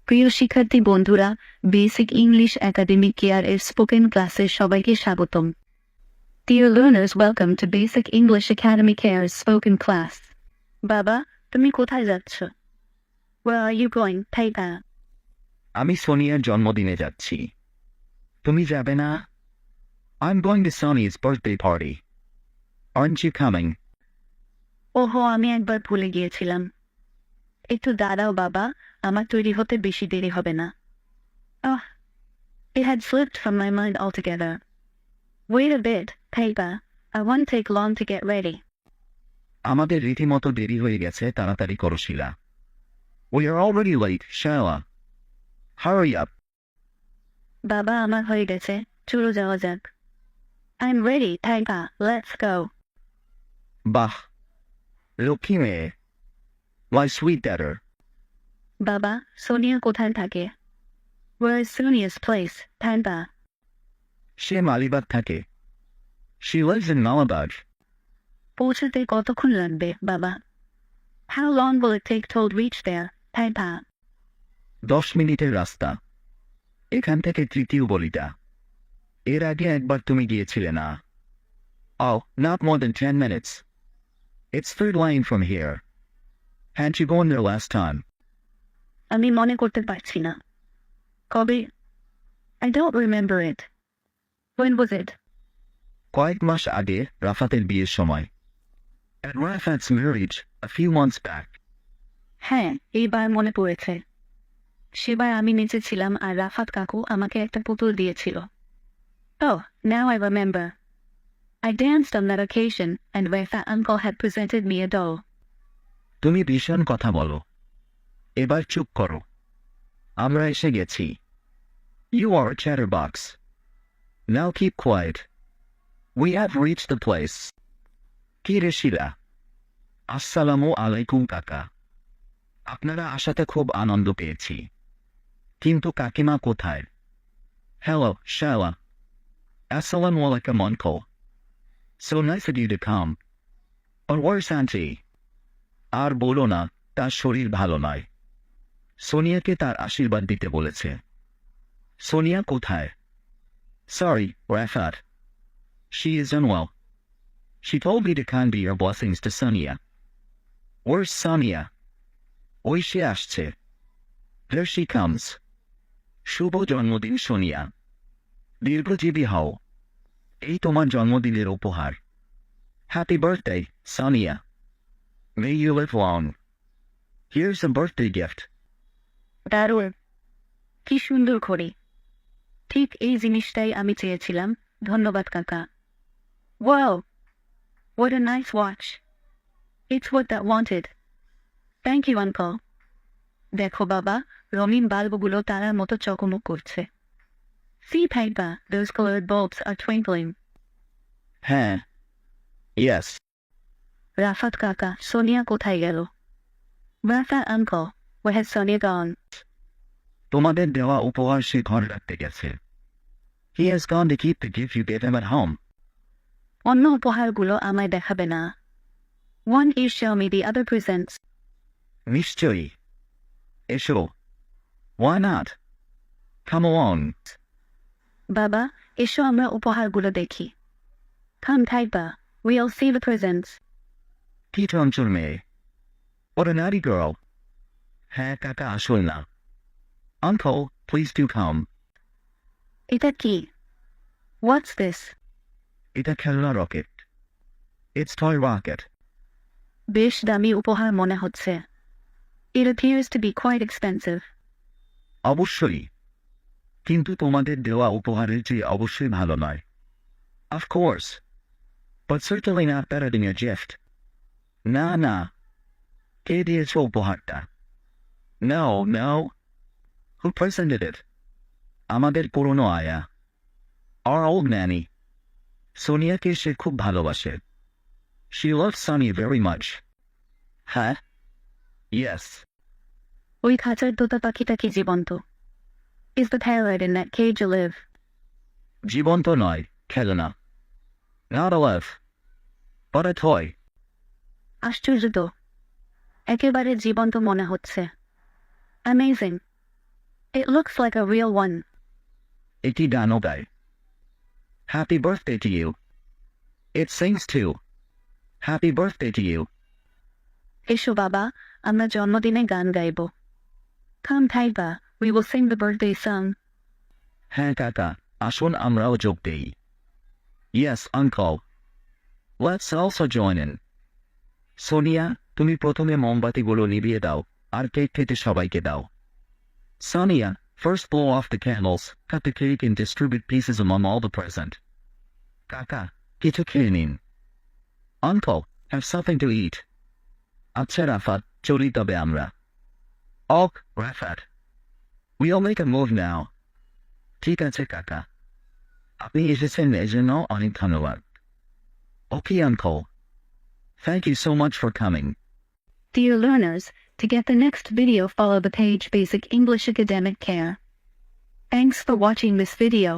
প্রিয় শিক্ষার্থী বন্ধুরা, বেসিক ইংলিশ একাডেমি কেয়ার এর স্পোকেন ক্লাসে সবাইকে স্বাগতম। Dear learners, welcome to Basic English Academy Care's spoken class. বাবা, তুমি কোথায় যাচ্ছ? Where are you going, Papa? আমি সোনিয়ার জন্মদিনে যাচ্ছি। তুমি যাবে না? I'm going to Sonya's birthday party. Aren't you coming? ওহো, আমি একবার ভুলে গিয়েছিলাম। একটু দাঁড়াও বাবা, আমার তৈরি হতে বেশি দেরি হবে না। Oh, it had slipped from my mind altogether. Wait a bit, Papa. I won't take long to get ready. আমাদের রীতিমতো দেরি হয়ে গেছে, তাড়াতাড়ি করো শিলা। We are already late, Shala. Hurry up. বাবা, আমার হয়ে গেছে, চলো যাওয়া যাক। I'm ready, Papa. Let's go. বাহ, লক্ষ্মী মেয়ে। My sweet daughter. বাবা, সোনিয়া কোথায় থাকে? Where is Sonia's place, Papa? সে মালিবাগ থাকে। She lives in Malabad. পৌঁছতে কতক্ষণ লাগবে বাবা? How long will it take to reach there, Papa? 10 মিনিটের রাস্তা। এখান থেকে তৃতীয় গলিটা। এর আগে একবার তুমি গিয়েছিলে না? Oh, not more than 10 minutes. It's third lane from here. Hadn't you gone there last time? আমি মনে করতে পারছি না। কবে? I don't remember it. When was it? কয়েক মাস আগে রাফাতের বিয়ের সময়। At Rafat's marriage, a few months back. হ্যাঁ, এইবার মনে পড়েছে। সেবার আমি নিচে ছিলাম আর রাফাত কাকু আমাকে একটা পুতুল দিয়েছিল। Oh, now I remember. I danced on that occasion and Rafat uncle had presented me a doll. তুমি ভীষণ কথা বলো। এবার চুপ করো। আমরা এসে গেছি। You are a chatterbox. Now keep quiet. We have reached the place. কি রে শিলা? আসসালামু আলাইকুম কাকা। আপনারা আসাতে খুব আনন্দ পেয়েছি। কিন্তু কাকিমা কোথায়? Hello, Shala. Assalamu alaikum uncle. So nice of you to come. Or where's auntie? আর বলো না, তার শরীর ভালো নয়। সোনিয়াকে তার আশীর্বাদ দিতে বলেছে। সোনিয়া কোথায়? Sorry, Rafat. She is unwell. She told me to convey your blessings to Sonia. Where's Sonia? ওই সে আসছে। There she comes. শুভ জন্মদিন সোনিয়া। দীর্ঘজীবী হও। এই তোমার জন্মদিনের উপহার। Happy birthday, Sonia. May you live long. Here's a birthday gift. দারুণ, কি সুন্দর ঘড়ি। ঠিক এই জিনিসটাই আমি চেয়েছিলাম। ধন্যবাদ কাকা। Wow, what a nice watch. It's what I wanted. Thank you, uncle. দেখো বাবা, রঙিন বাল্বগুলো তারার মতো চকমক করছে। See, Papa, those colored bulbs are twinkling. হ্যাঁ। Yes. রাফাত কাকা, সোনিয়া কোথায় গেল? Rafat uncle, where has Sonia gone? তোমাদের দেওয়া উপহার সে ঘর রাখতে গেছে। He has gone to keep the gift you gave him at home. অন্য উপহারগুলো আমায় দেখাবে না। Won't you show me the other presents? নিশ্চয়ই। এসো। Why not? Come along. বাবা, এসো আমরা উপহারগুলো দেখি। Come, Papa, we'll see the presents. কি চঞ্চল মেয়ে। What a naughty girl. হ্যাঁ কাকা, আসল না। Uncle, please do come. এটা কি? What's this? এটা খেলনা রকেট। It's toy rocket. বেশ দামি উপহার মনে হচ্ছে। It appears to be quite expensive. অবশ্যই। কিন্তু তোমাদের দেওয়া উপহারের চেয়ে অবশ্যই ভালো নয়। Of course. But certainly not better than your gift. না না। কে দিয়েছে উপহারটা? No, no. Who presented it? আমাদের পুরনো আয়া। Our old nanny. সোনিয়াকে সে খুব ভালোবাসে। She loves Sonia very much. হ্যাঁ? Yes. ওই খাঁচার তোতা পাখিটা কি জীবন্ত? Is the parrot in that cage alive? জীবন্ত নয়, খেলনা। Not alive. But a toy. আশ্চর্য তো। একেবারে জীবন্ত মনে হচ্ছে। Amazing. It looks like a real one. এটি ডানো গায়। Happy birthday to you. It sings too. Happy birthday to you. এসো বাবা, আমরা জন্মদিনে গান গাইব। Come Taiba, we will sing the birthday song. হ্যাঁ কাকা, আসুন আমরাও যোগ দেই। Yes, uncle. Let's also join in. Sonia, তুমি প্রথমে মোমবাতিগুলো নিভিয়ে দাও, আর কেক খেতে সবাইকে দাও। Sonia, first blow off the candles, cut the cake and distribute pieces among all the present. কাকা, কিছু খেয়ে নিন। Uncle, have something to eat. আচ্ছা রাফাত, চলি তবে আমরা। Ok, Rafat. We'll make a move now. ঠিক আছে কাকা। আপনি এসেছেন এজন্য অনেক ধন্যবাদ। Okay, uncle. Thank you so much for coming. Dear learners, to get the next video, follow the page Basic English Academic Care. Thanks for watching this video.